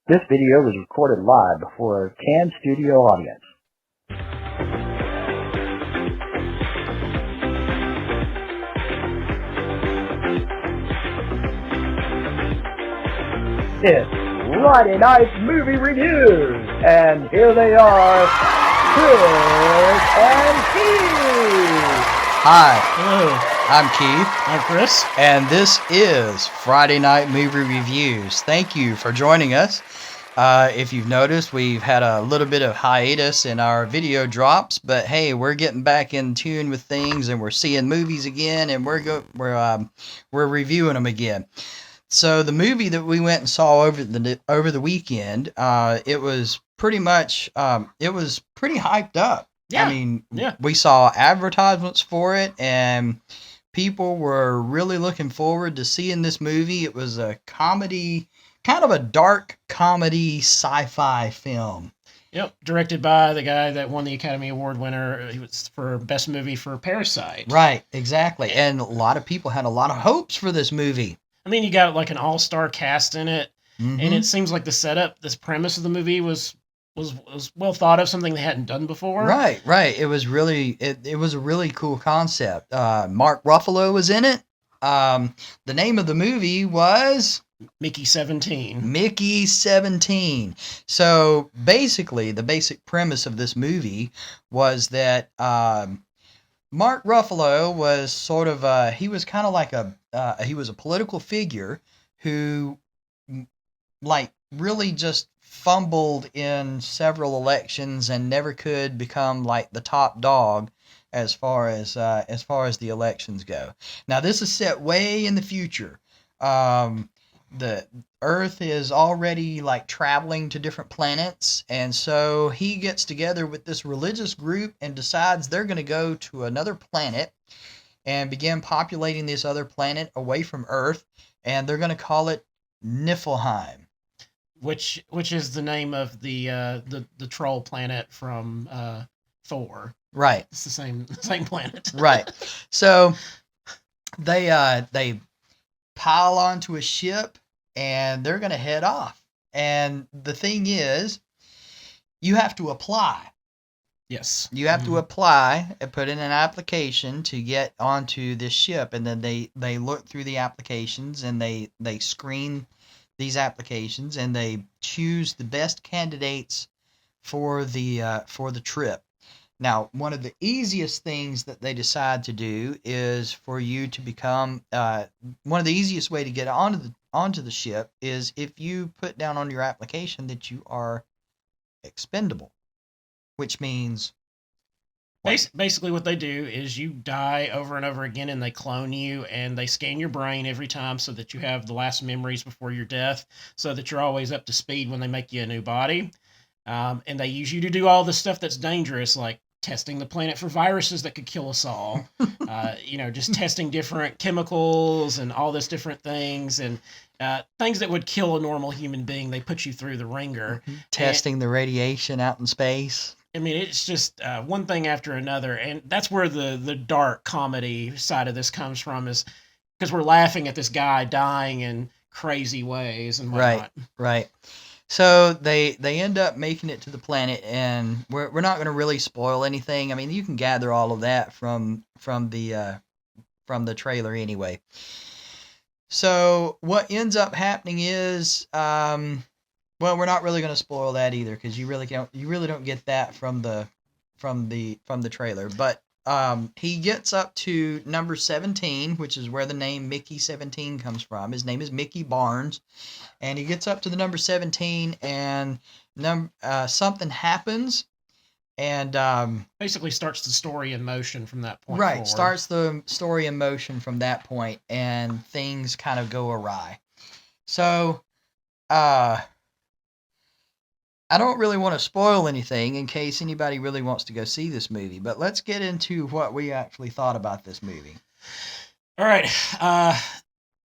This video was recorded live before a canned studio audience. It's Friday Night Movie Reviews, and here they are, Chris and Keith. Hi. Hello. I'm Keith. I'm Chris. And this is Friday Night Movie Reviews. Thank you for joining us. If you've noticed, we've had a little bit of hiatus in our video drops, but hey, we're getting back in tune with things, and we're seeing movies again, and we're reviewing them again. So the movie that we went and saw over the weekend, it was pretty much it was pretty hyped up. Yeah. I mean, we saw advertisements for it, and people were really looking forward to seeing this movie. It was a comedy, kind of a dark comedy sci-fi film. Yep, directed by the guy that won the Academy Award winner. He was for Best Movie for Parasite. Right, exactly. And a lot of people had a lot of hopes for this movie. I mean, you got like an all-star cast in it, Mm-hmm. and it seems like the setup, this premise of the movie was well thought of, something they hadn't done before. Right. It was really it was a really cool concept. Mark Ruffalo was in it. The name of the movie was Mickey 17. Mickey 17. So basically, the basic premise of this movie was that Mark Ruffalo was sort of he was kind of like he was a political figure who like really just fumbled in several elections and never could become like the top dog as far as the elections go. Now this is set way in the future. The Earth is already like traveling to different planets, and so he gets together with this religious group and decides they're going to go to another planet and begin populating this other planet away from Earth, and they're going to call it Niflheim. Which is the name of the troll planet from Thor. Right. It's the same planet. Right. So they pile onto a ship and they're going to head off. And the thing is, you have to apply. Yes. You have to apply and put in an application to get onto this ship, and then they look through the applications and they screen these applications, and they choose the best candidates for the trip. Now, one of the easiest things that they decide to do is for you to become one of the easiest way to get onto the ship is if you put down on your application that you are expendable, which means basically what they do is you die over and over again, and they clone you, and they scan your brain every time so that you have the last memories before your death, so that you're always up to speed when they make you a new body. And they use you to do all the stuff that's dangerous, like testing the planet for viruses that could kill us all. Just testing different chemicals and all this different things, and things that would kill a normal human being. They put you through the ringer. Testing the radiation out in space. I mean, it's just one thing after another, and that's where the dark comedy side of this comes from, is because we're laughing at this guy dying in crazy ways and whatnot. Right. So they end up making it to the planet, and we're not going to really spoil anything. I mean, you can gather all of that from the trailer anyway. So what ends up happening is, well, we're not really going to spoil that either, because you really don't get that from the trailer. But he gets up to number 17, which is where the name Mickey 17 comes from. His name is Mickey Barnes, and he gets up to the number 17, and something happens, and basically starts the story in motion from that point. Right, forward. Starts the story in motion from that point, and things kind of go awry. So, I don't really want to spoil anything in case anybody really wants to go see this movie, but let's get into what we actually thought about this movie. All right.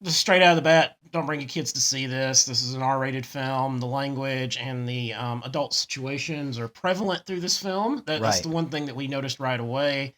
Just straight out of the bat, don't bring your kids to see this. This is an R-rated film. The language and the adult situations are prevalent through this film. That's the one thing that we noticed right away.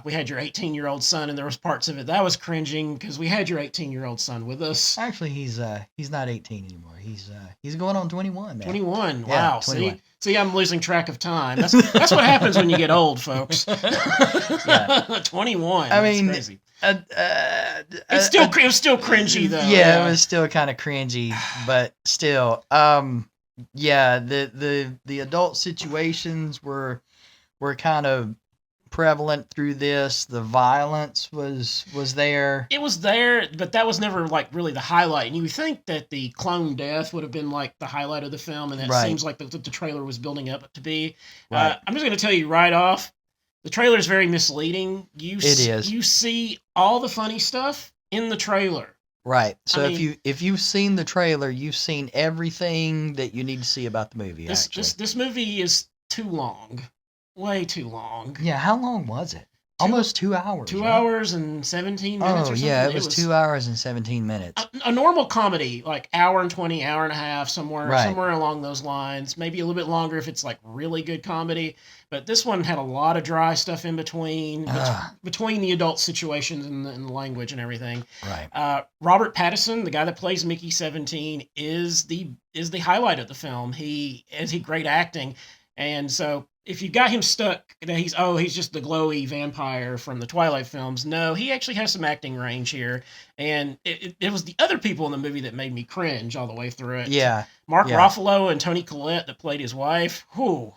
we had your 18-year-old son, and there was parts of it that was cringing because we had your 18-year-old son with us. Actually, he's not 18 anymore. He's going on 21 now. 21. Yeah, Wow. 21. See, I'm losing track of time. That's what happens when you get old, folks. Yeah. 21. I That's mean, crazy. it was still cringy though. Yeah, it was still kind of cringy, but still, yeah, the adult situations were kind of prevalent through this. The violence was there. It was there, but that was never like really the highlight. And you would think that the clone death would have been like the highlight of the film, and that Right. seems like the trailer was building up to be. Right. I'm just going to tell you right off, the trailer is very misleading. It is. You see all the funny stuff in the trailer. Right. So I mean, if you've seen the trailer, you've seen everything that you need to see about the movie. This movie is too long, way too long. Yeah. How long was it? Almost 2 hours. 2 right? hours and 17 minutes. Oh or something. yeah, it was 2 hours and 17 minutes. A normal comedy, like hour and 20, hour and a half, somewhere along those lines. Maybe a little bit longer if it's like really good comedy. But this one had a lot of dry stuff in between, between the adult situations and the language and everything. Right. Robert Pattinson, the guy that plays Mickey 17, is the highlight of the film. He great acting, and so if you got him stuck that he's just the glowy vampire from the Twilight films, no, he actually has some acting range here. And it was the other people in the movie that made me cringe all the way through it. Yeah. Mark Ruffalo and Toni Collette that played his wife. Whew.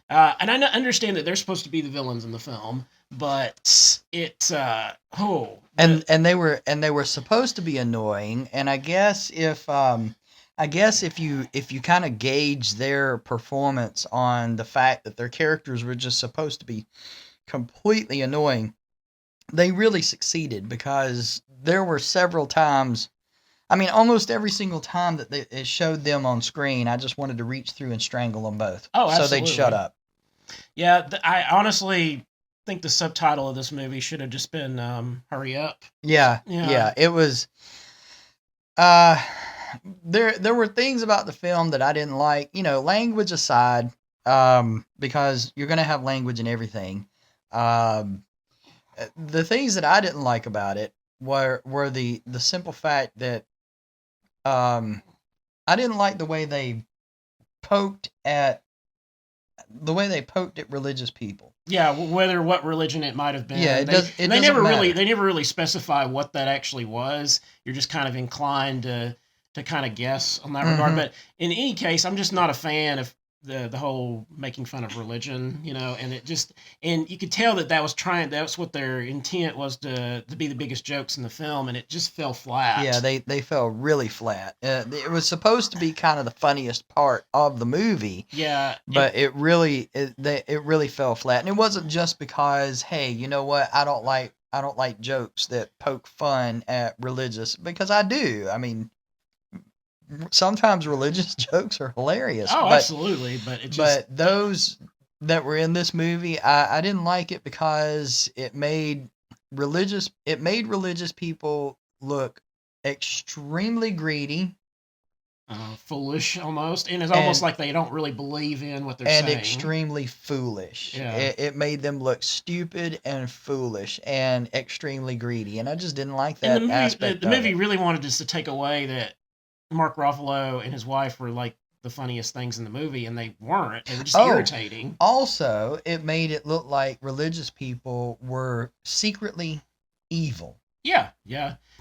And I understand that they're supposed to be the villains in the film, but and they were supposed to be annoying, and I guess if you kind of gauge their performance on the fact that their characters were just supposed to be completely annoying, they really succeeded, because there were several times, I mean, almost every single time that it showed them on screen, I just wanted to reach through and strangle them both. Oh, so absolutely. they'd shut up. Yeah, I honestly think the subtitle of this movie should have just been "Hurry Up." Yeah. It was. There were things about the film that I didn't like. Language aside, because you're gonna have language in everything. The things that I didn't like about it were the simple fact that I didn't like the way they poked at religious people. Yeah, what religion it might have been. Yeah, they never really specify what that actually was. You're just kind of inclined to kind of guess on that regard. But in any case, I'm just not a fan of the whole making fun of religion, and you could tell that's what their intent was, to be the biggest jokes in the film, and it just fell flat. Yeah, they fell really flat. It was supposed to be kind of the funniest part of the movie. Yeah, but it really fell flat, and it wasn't just because, hey, you know what, I don't like jokes that poke fun at religious, because I do. I mean, sometimes religious jokes are hilarious. Oh, absolutely. But those that were in this movie, I didn't like it, because it made religious people look extremely greedy, foolish almost, and it's almost like they don't really believe in what they're saying. And extremely foolish. Yeah. It made them look stupid and foolish and extremely greedy, and I just didn't like that aspect. The movie really wanted us to take away that Mark Ruffalo and his wife were like the funniest things in the movie, and they weren't. They were just irritating. Also, it made it look like religious people were secretly evil. Yeah,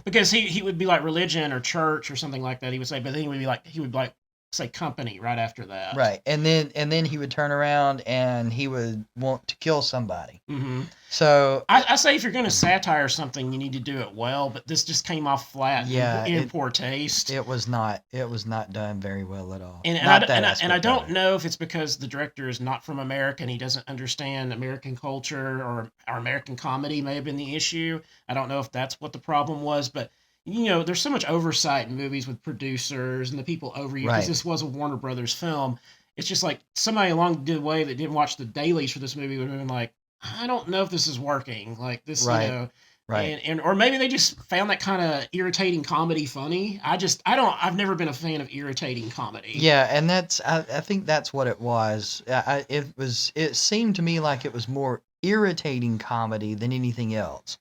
because he would be like religion or church or something like that. He would say, but then he would say company right after that. Right, and then he would turn around and he would want to kill somebody. Mm-hmm. So I say, if you're going to satire something, you need to do it well. But this just came off flat. Yeah, in poor taste. It was not done very well at all. And I don't know if it's because the director is not from America and he doesn't understand American culture, or American comedy may have been the issue. I don't know if that's what the problem was, but there's so much oversight in movies with producers and the people over you, because this was a Warner Brothers film. It's just like somebody along the way that didn't watch the dailies for this movie would have been like, I don't know if this is working. Like this, right. And or maybe they just found that kind of irritating comedy funny. I've never been a fan of irritating comedy. Yeah, and I think that's what it was. It seemed to me like it was more irritating comedy than anything else.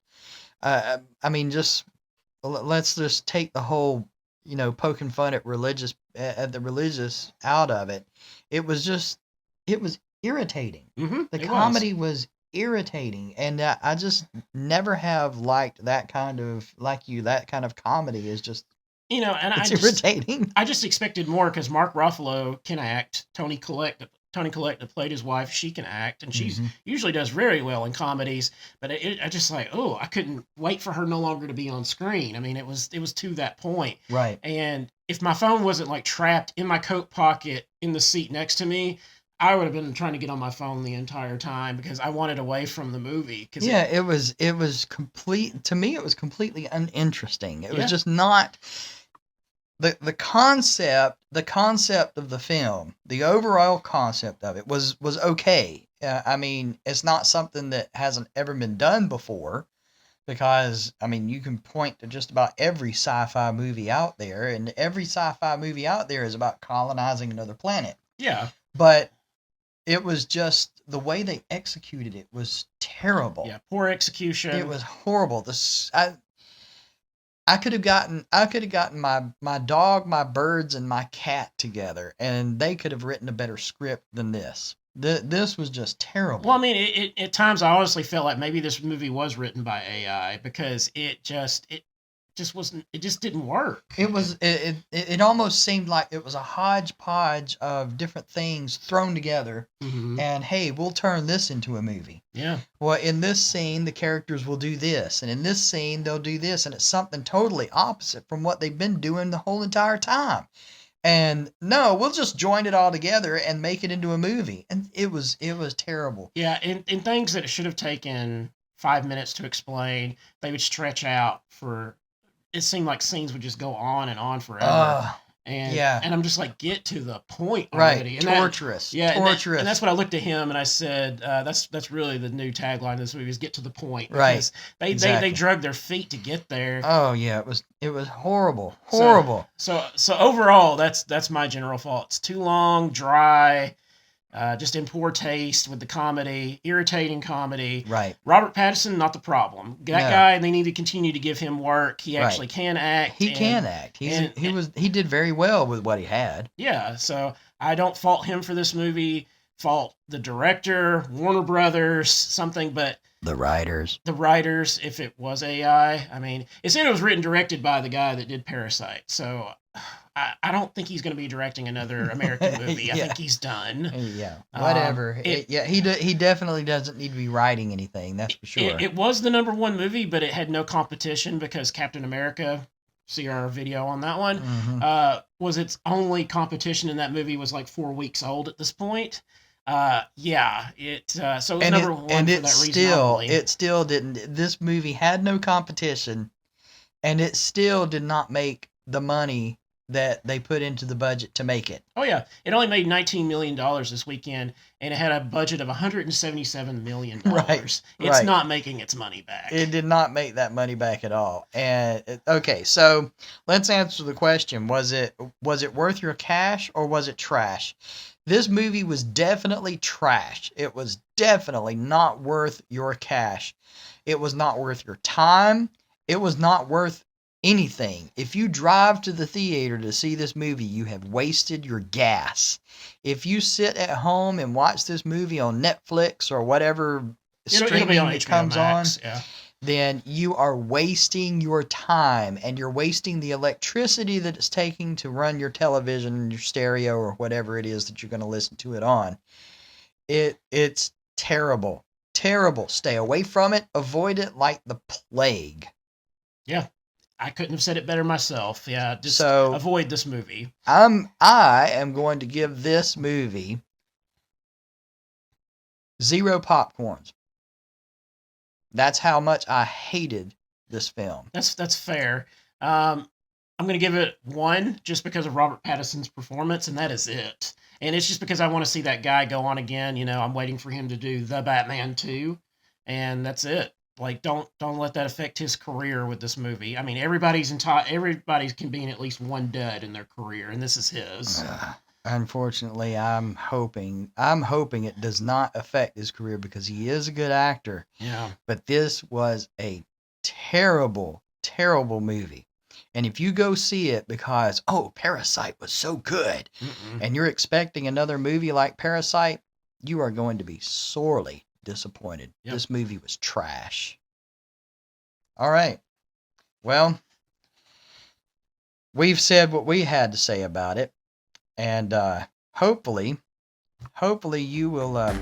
I mean, let's just take the whole, poking fun at the religious out of it. It was irritating. The It comedy was irritating, and I just never have liked that kind of comedy. Is just And it's irritating. I just expected more because Mark Ruffalo can act. Tony Collette that played his wife, she can act, and she's usually does very well in comedies. But I just like, I couldn't wait for her no longer to be on screen. I mean, it was to that point. Right. And if my phone wasn't like trapped in my coat pocket in the seat next to me, I would have been trying to get on my phone the entire time because I wanted away from the movie. It was complete to me. It was completely uninteresting. It was just not. The concept of the film, the overall concept of it was okay. I mean, it's not something that hasn't ever been done before, because I mean, you can point to just about every sci-fi movie out there, and every sci-fi movie out there is about colonizing another planet. Yeah. But it was just the way they executed it was terrible. Yeah, poor execution. It was horrible. I could have gotten my dog, my birds, and my cat together, and they could have written a better script than this. This was just terrible. Well, I mean, at times I honestly felt like maybe this movie was written by AI because it just didn't work. It almost seemed like it was a hodgepodge of different things thrown together, and hey, we'll turn this into a movie. Yeah. Well, in this scene, the characters will do this, and in this scene, they'll do this, and it's something totally opposite from what they've been doing the whole entire time. And no, we'll just join it all together and make it into a movie, and it was terrible. Yeah, and things that it should have taken 5 minutes to explain, they would stretch out for. It seemed like scenes would just go on and on forever. And I'm just like, get to the point already. Right. And torturous. And that's what I looked at him and I said, that's really the new tagline of this movie is get to the point. Right. They drug their feet to get there. Oh yeah, it was horrible. Horrible. So overall, that's my general thoughts. Too long, dry, just in poor taste with the comedy, irritating comedy. Right. Robert Pattinson, not the problem. That guy, they need to continue to give him work. He actually can act. He can act. He did very well with what he had. Yeah, so I don't fault him for this movie. Fault the director, Warner Brothers, something, but the writers, if it was AI. I mean, it said it was written directed by the guy that did Parasite. So I don't think he's going to be directing another American movie. I think he's done. Yeah, whatever. He definitely doesn't need to be writing anything. That's for sure. It was the #1 movie, but it had no competition because Captain America. See our video on that one. Was its only competition in that movie was like 4 weeks old at this point. So it was #1 for that reason only. It still didn't. This movie had no competition, and it still did not make the money that they put into the budget to make it. Oh yeah, it only made $19 million this weekend, and it had a budget of $177 million. Right. It's not making its money back. It did not make that money back at all. And okay, so let's answer the question: was it worth your cash or was it trash? This movie was definitely trash. It was definitely not worth your cash. It was not worth your time. It was not worth anything. If you drive to the theater to see this movie, you have wasted your gas. If you sit at home and watch this movie on Netflix or whatever streaming it comes Max, on, then you are wasting your time and you're wasting the electricity that it's taking to run your television, your stereo, or whatever it is that you're going to listen to it on. It's terrible. Terrible. Stay away from it. Avoid it like the plague. Yeah. I couldn't have said it better myself. Yeah, just avoid this movie. I am going to give this movie 0 popcorns. That's how much I hated this film. That's fair. I'm going to give it 1 just because of Robert Pattinson's performance, and that is it. And it's just because I want to see that guy go on again. You know, I'm waiting for him to do The Batman 2, and that's it. Like, don't let that affect his career with this movie. I mean, everybody's can be in at least one dud in their career, and this is his. Unfortunately, I'm hoping it does not affect his career because he is a good actor. Yeah. But this was a terrible, terrible movie. And if you go see it because, oh, Parasite was so good, Mm-mm. and you're expecting another movie like Parasite, you are going to be sorely disappointed. Yep. This movie was trash. All right. Well, we've said what we had to say about it. And hopefully you will,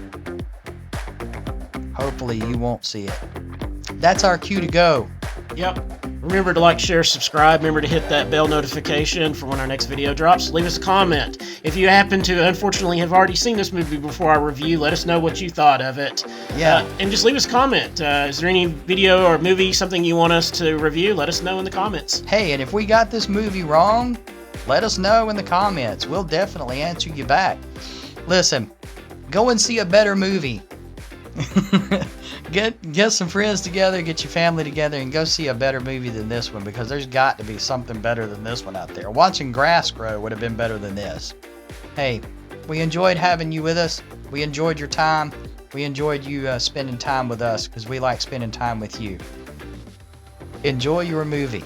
hopefully you won't see it. That's our cue to go. Yep. Remember to like, share, subscribe. Remember to hit that bell notification for when our next video drops. Leave us a comment. If you happen to, unfortunately, have already seen this movie before our review, let us know what you thought of it. Yeah. And just leave us a comment. Is there any video or movie, something you want us to review? Let us know in the comments. Hey, and if we got this movie wrong, let us know in the comments. We'll definitely answer you back. Listen, go and see a better movie. Get some friends together, get your family together, and go see a better movie than this one, because there's got to be something better than this one out there. Watching grass grow would have been better than this. Hey, we enjoyed having you with us. We enjoyed your time. We enjoyed you spending time with us, because we like spending time with you. Enjoy your movie.